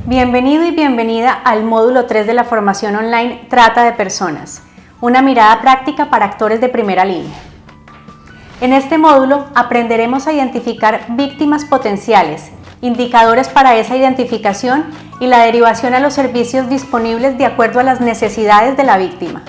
Bienvenido y bienvenida al módulo 3 de la formación online Trata de Personas, una mirada práctica para actores de primera línea. En este módulo aprenderemos a identificar víctimas potenciales, indicadores para esa identificación y la derivación a los servicios disponibles de acuerdo a las necesidades de la víctima.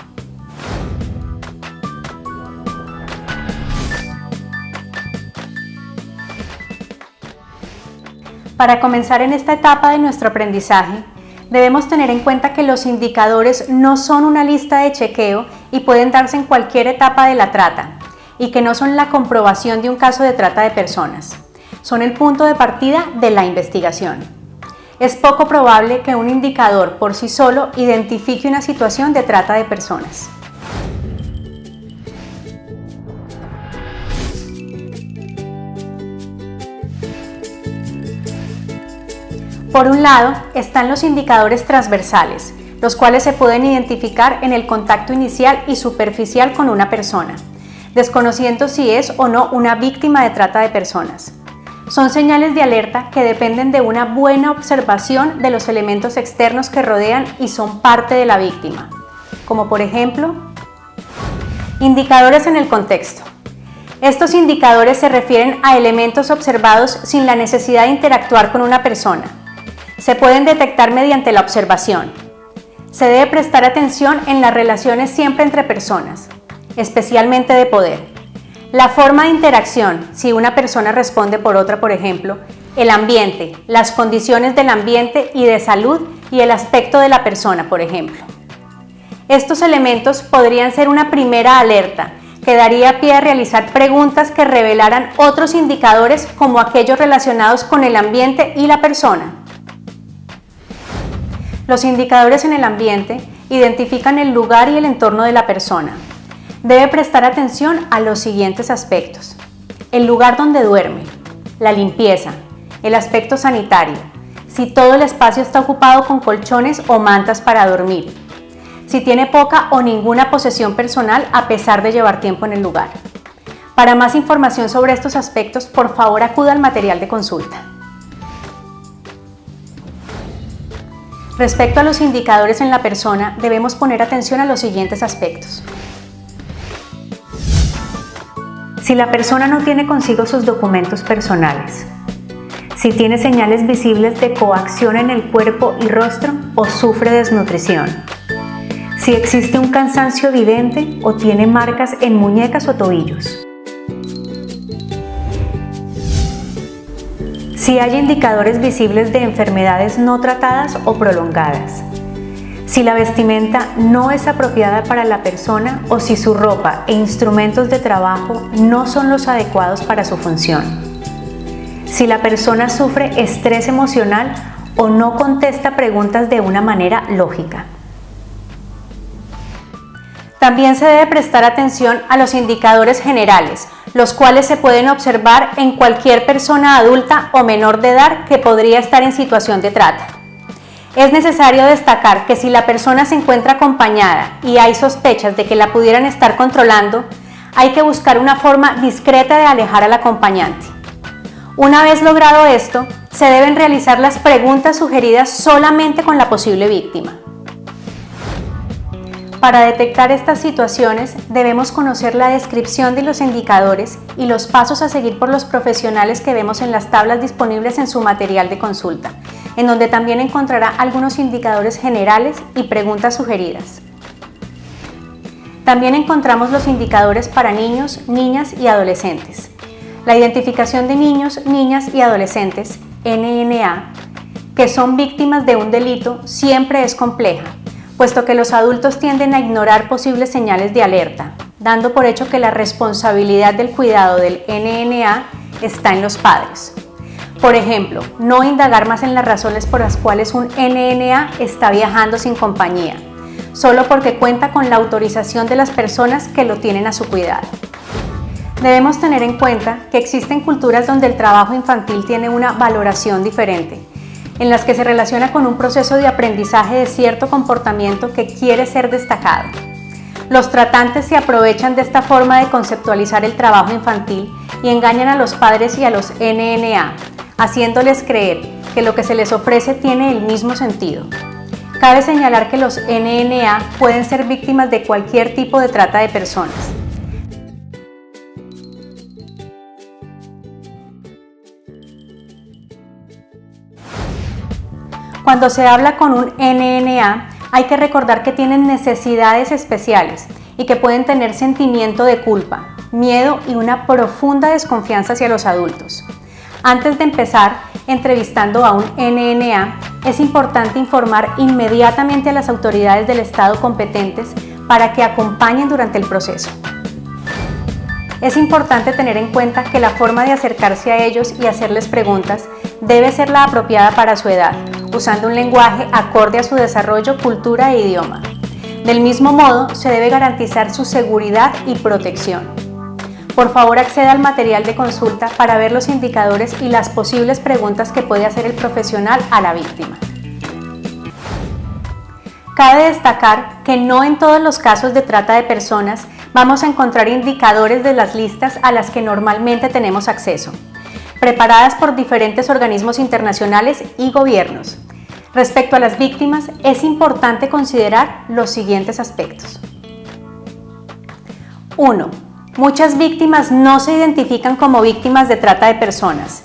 Para comenzar en esta etapa de nuestro aprendizaje, debemos tener en cuenta que los indicadores no son una lista de chequeo y pueden darse en cualquier etapa de la trata, y que no son la comprobación de un caso de trata de personas. Son el punto de partida de la investigación. Es poco probable que un indicador por sí solo identifique una situación de trata de personas. Por un lado, están los indicadores transversales, los cuales se pueden identificar en el contacto inicial y superficial con una persona, desconociendo si es o no una víctima de trata de personas. Son señales de alerta que dependen de una buena observación de los elementos externos que rodean y son parte de la víctima, como por ejemplo, indicadores en el contexto. Estos indicadores se refieren a elementos observados sin la necesidad de interactuar con una persona. Se pueden detectar mediante la observación. Se debe prestar atención en las relaciones siempre entre personas, especialmente de poder. La forma de interacción, si una persona responde por otra, por ejemplo, el ambiente, las condiciones del ambiente y de salud y el aspecto de la persona, por ejemplo. Estos elementos podrían ser una primera alerta que daría pie a realizar preguntas que revelaran otros indicadores como aquellos relacionados con el ambiente y la persona. Los indicadores en el ambiente identifican el lugar y el entorno de la persona. Debe prestar atención a los siguientes aspectos: el lugar donde duerme, la limpieza, el aspecto sanitario, si todo el espacio está ocupado con colchones o mantas para dormir, si tiene poca o ninguna posesión personal a pesar de llevar tiempo en el lugar. Para más información sobre estos aspectos, por favor acuda al material de consulta. Respecto a los indicadores en la persona, debemos poner atención a los siguientes aspectos. Si la persona no tiene consigo sus documentos personales, si tiene señales visibles de coacción en el cuerpo y rostro o sufre desnutrición, si existe un cansancio evidente o tiene marcas en muñecas o tobillos, si hay indicadores visibles de enfermedades no tratadas o prolongadas, si la vestimenta no es apropiada para la persona o si su ropa e instrumentos de trabajo no son los adecuados para su función, si la persona sufre estrés emocional o no contesta preguntas de una manera lógica. También se debe prestar atención a los indicadores generales, los cuales se pueden observar en cualquier persona adulta o menor de edad que podría estar en situación de trata. Es necesario destacar que si la persona se encuentra acompañada y hay sospechas de que la pudieran estar controlando, hay que buscar una forma discreta de alejar al acompañante. Una vez logrado esto, se deben realizar las preguntas sugeridas solamente con la posible víctima. Para detectar estas situaciones, debemos conocer la descripción de los indicadores y los pasos a seguir por los profesionales que vemos en las tablas disponibles en su material de consulta, en donde también encontrará algunos indicadores generales y preguntas sugeridas. También encontramos los indicadores para niños, niñas y adolescentes. La identificación de niños, niñas y adolescentes, NNA, que son víctimas de un delito, siempre es compleja, puesto que los adultos tienden a ignorar posibles señales de alerta, dando por hecho que la responsabilidad del cuidado del NNA está en los padres. Por ejemplo, no indagar más en las razones por las cuales un NNA está viajando sin compañía, solo porque cuenta con la autorización de las personas que lo tienen a su cuidado. Debemos tener en cuenta que existen culturas donde el trabajo infantil tiene una valoración diferente, en las que se relaciona con un proceso de aprendizaje de cierto comportamiento que quiere ser destacado. Los tratantes se aprovechan de esta forma de conceptualizar el trabajo infantil y engañan a los padres y a los NNA, haciéndoles creer que lo que se les ofrece tiene el mismo sentido. Cabe señalar que los NNA pueden ser víctimas de cualquier tipo de trata de personas. Cuando se habla con un NNA, hay que recordar que tienen necesidades especiales y que pueden tener sentimiento de culpa, miedo y una profunda desconfianza hacia los adultos. Antes de empezar entrevistando a un NNA, es importante informar inmediatamente a las autoridades del Estado competentes para que acompañen durante el proceso. Es importante tener en cuenta que la forma de acercarse a ellos y hacerles preguntas debe ser la apropiada para su edad, usando un lenguaje acorde a su desarrollo, cultura e idioma. Del mismo modo, se debe garantizar su seguridad y protección. Por favor, acceda al material de consulta para ver los indicadores y las posibles preguntas que puede hacer el profesional a la víctima. Cabe destacar que no en todos los casos de trata de personas vamos a encontrar indicadores de las listas a las que normalmente tenemos acceso, preparadas por diferentes organismos internacionales y gobiernos. Respecto a las víctimas, es importante considerar los siguientes aspectos. 1. Muchas víctimas no se identifican como víctimas de trata de personas.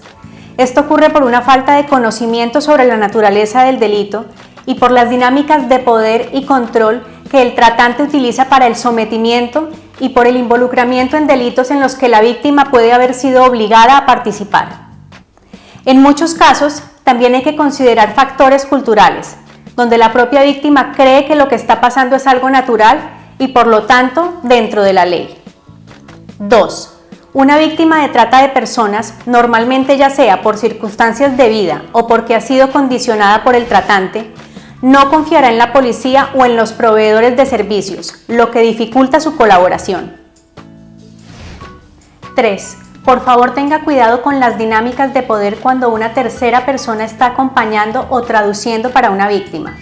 Esto ocurre por una falta de conocimiento sobre la naturaleza del delito y por las dinámicas de poder y control que el tratante utiliza para el sometimiento y por el involucramiento en delitos en los que la víctima puede haber sido obligada a participar. En muchos casos, también hay que considerar factores culturales, donde la propia víctima cree que lo que está pasando es algo natural y por lo tanto dentro de la ley. 2. Una víctima de trata de personas, normalmente ya sea por circunstancias de vida o porque ha sido condicionada por el tratante, no confiará en la policía o en los proveedores de servicios, lo que dificulta su colaboración. 3. Por favor, tenga cuidado con las dinámicas de poder cuando una tercera persona está acompañando o traduciendo para una víctima.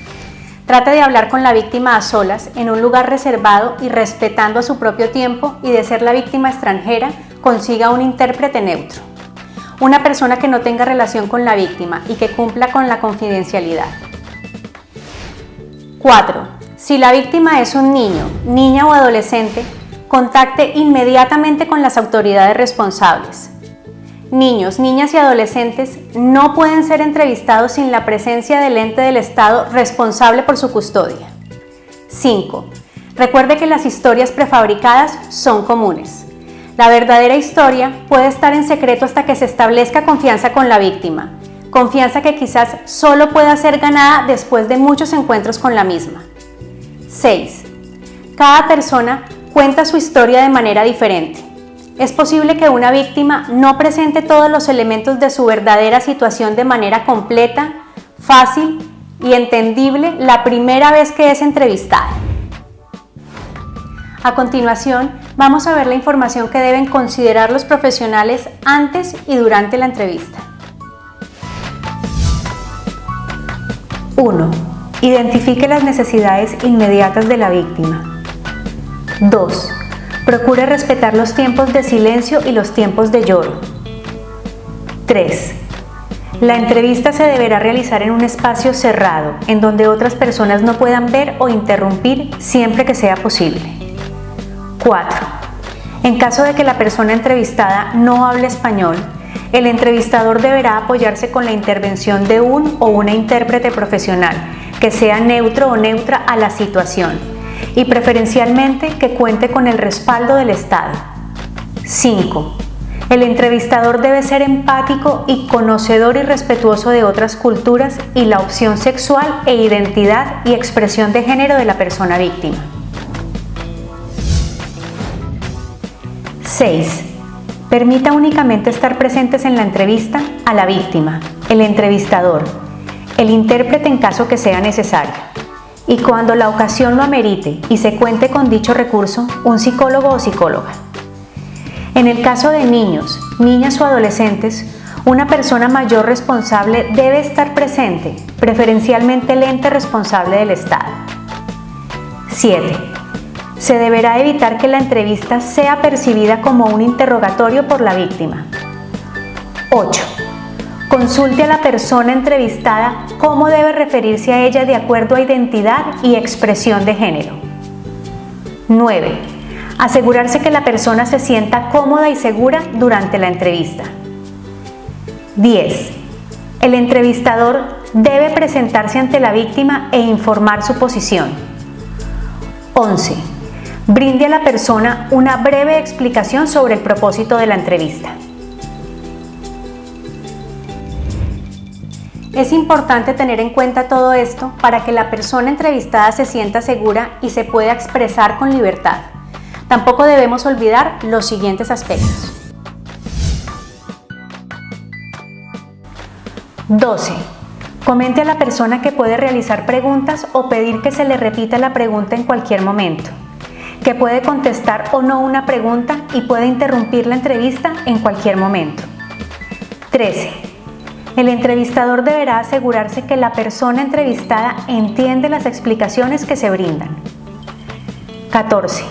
Trate de hablar con la víctima a solas, en un lugar reservado y respetando a su propio tiempo, y de ser la víctima extranjera, consiga un intérprete neutro. Una persona que no tenga relación con la víctima y que cumpla con la confidencialidad. 4. Si la víctima es un niño, niña o adolescente, contacte inmediatamente con las autoridades responsables. Niños, niñas y adolescentes no pueden ser entrevistados sin la presencia del ente del Estado responsable por su custodia. 5. Recuerde que las historias prefabricadas son comunes. La verdadera historia puede estar en secreto hasta que se establezca confianza con la víctima, confianza que quizás solo pueda ser ganada después de muchos encuentros con la misma. 6. Cada persona cuenta su historia de manera diferente. Es posible que una víctima no presente todos los elementos de su verdadera situación de manera completa, fácil y entendible la primera vez que es entrevistada. A continuación, vamos a ver la información que deben considerar los profesionales antes y durante la entrevista. 1. Identifique las necesidades inmediatas de la víctima. 2. Procure respetar los tiempos de silencio y los tiempos de lloro. 3. La entrevista se deberá realizar en un espacio cerrado, en donde otras personas no puedan ver o interrumpir siempre que sea posible. 4. En caso de que la persona entrevistada no hable español, el entrevistador deberá apoyarse con la intervención de un o una intérprete profesional, que sea neutro o neutra a la situación, y preferencialmente que cuente con el respaldo del Estado. 5. El entrevistador debe ser empático y conocedor y respetuoso de otras culturas y la opción sexual e identidad y expresión de género de la persona víctima. 6. Permita únicamente estar presentes en la entrevista a la víctima, el entrevistador, el intérprete en caso que sea necesario, y cuando la ocasión lo amerite y se cuente con dicho recurso, un psicólogo o psicóloga. En el caso de niños, niñas o adolescentes, una persona mayor responsable debe estar presente, preferencialmente el ente responsable del Estado. 7. Se deberá evitar que la entrevista sea percibida como un interrogatorio por la víctima. 8. Consulte a la persona entrevistada cómo debe referirse a ella de acuerdo a identidad y expresión de género. 9. Asegurarse que la persona se sienta cómoda y segura durante la entrevista. 10. El entrevistador debe presentarse ante la víctima e informar su posición. 11. Brinde a la persona una breve explicación sobre el propósito de la entrevista. Es importante tener en cuenta todo esto para que la persona entrevistada se sienta segura y se pueda expresar con libertad. Tampoco debemos olvidar los siguientes aspectos. 12. Comente a la persona que puede realizar preguntas o pedir que se le repita la pregunta en cualquier momento, que puede contestar o no una pregunta y puede interrumpir la entrevista en cualquier momento. 13. El entrevistador deberá asegurarse que la persona entrevistada entiende las explicaciones que se brindan. 14.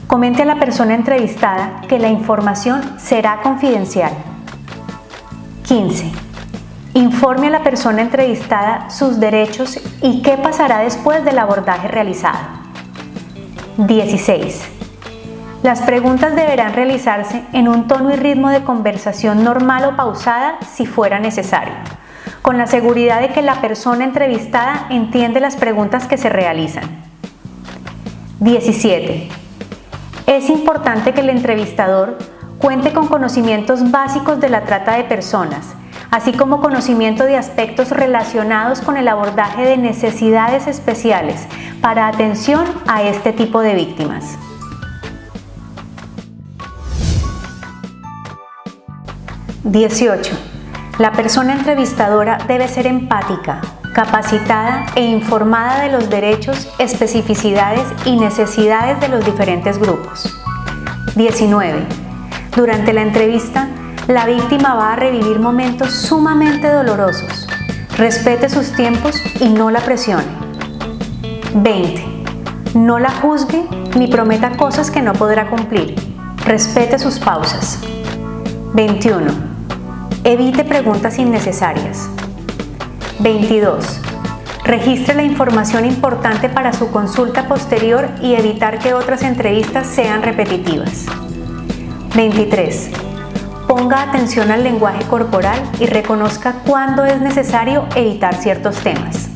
Comente a la persona entrevistada que la información será confidencial. 15. Informe a la persona entrevistada sus derechos y qué pasará después del abordaje realizado. 16. Las preguntas deberán realizarse en un tono y ritmo de conversación normal o pausada si fuera necesario, con la seguridad de que la persona entrevistada entiende las preguntas que se realizan. 17. Es importante que el entrevistador cuente con conocimientos básicos de la trata de personas, así como conocimiento de aspectos relacionados con el abordaje de necesidades especiales para atención a este tipo de víctimas. 18. La persona entrevistadora debe ser empática, capacitada e informada de los derechos, especificidades y necesidades de los diferentes grupos. 19. Durante la entrevista, la víctima va a revivir momentos sumamente dolorosos. Respete sus tiempos y no la presione. 20. No la juzgue ni prometa cosas que no podrá cumplir. Respete sus pausas. 21. Evite preguntas innecesarias. 22. Registre la información importante para su consulta posterior y evitar que otras entrevistas sean repetitivas. 23. Ponga atención al lenguaje corporal y reconozca cuándo es necesario evitar ciertos temas.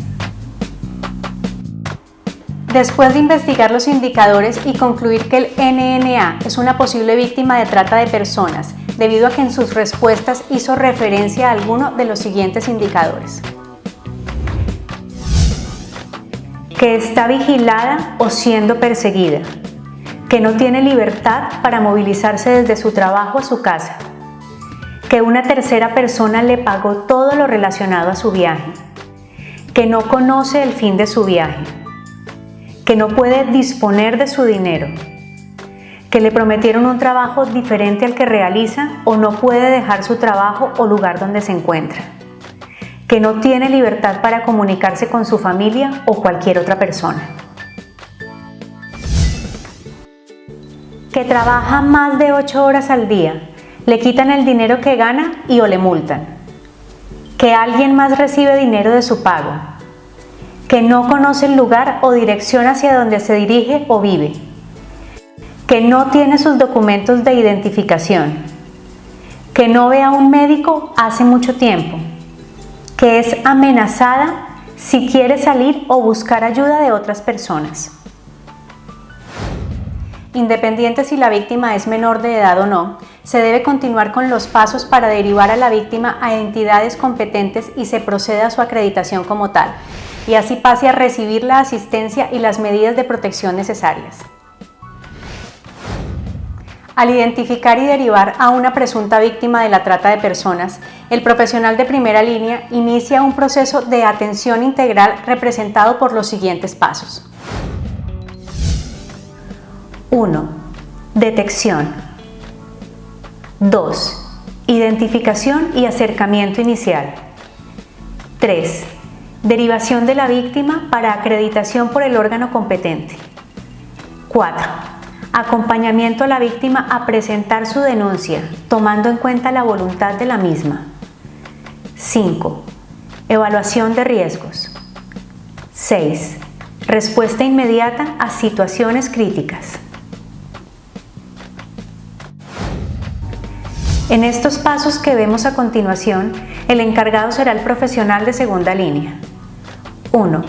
Después de investigar los indicadores y concluir que el NNA es una posible víctima de trata de personas, debido a que en sus respuestas hizo referencia a alguno de los siguientes indicadores: que está vigilada o siendo perseguida, que no tiene libertad para movilizarse desde su trabajo a su casa, que una tercera persona le pagó todo lo relacionado a su viaje, que no conoce el fin de su viaje, que no puede disponer de su dinero, que le prometieron un trabajo diferente al que realiza o no puede dejar su trabajo o lugar donde se encuentra, que no tiene libertad para comunicarse con su familia o cualquier otra persona, que trabaja más de 8 horas al día, le quitan el dinero que gana y o le multan, que alguien más recibe dinero de su pago, que no conoce el lugar o dirección hacia donde se dirige o vive, que no tiene sus documentos de identificación, que no ve a un médico hace mucho tiempo, que es amenazada si quiere salir o buscar ayuda de otras personas. Independiente si la víctima es menor de edad o no, se debe continuar con los pasos para derivar a la víctima a entidades competentes y se proceda a su acreditación como tal, y así pase a recibir la asistencia y las medidas de protección necesarias. Al identificar y derivar a una presunta víctima de la trata de personas, el profesional de primera línea inicia un proceso de atención integral representado por los siguientes pasos. 1. Detección. 2. Identificación y acercamiento inicial. 3. Derivación de la víctima para acreditación por el órgano competente. 4. Acompañamiento a la víctima a presentar su denuncia, tomando en cuenta la voluntad de la misma. 5. Evaluación de riesgos. 6. Respuesta inmediata a situaciones críticas. En estos pasos que vemos a continuación, el encargado será el profesional de segunda línea. 1.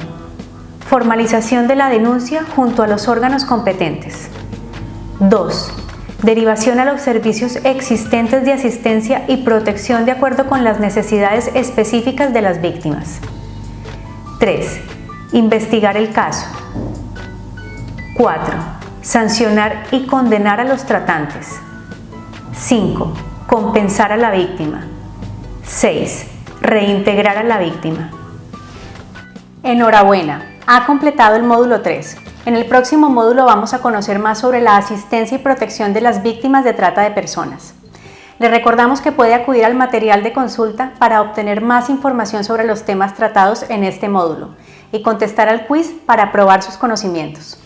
Formalización de la denuncia junto a los órganos competentes. 2. Derivación a los servicios existentes de asistencia y protección de acuerdo con las necesidades específicas de las víctimas. 3. Investigar el caso. 4. Sancionar y condenar a los tratantes. 5. Compensar a la víctima. 6. Reintegrar a la víctima. Enhorabuena, ha completado el módulo 3. En el próximo módulo vamos a conocer más sobre la asistencia y protección de las víctimas de trata de personas. Le recordamos que puede acudir al material de consulta para obtener más información sobre los temas tratados en este módulo y contestar al quiz para probar sus conocimientos.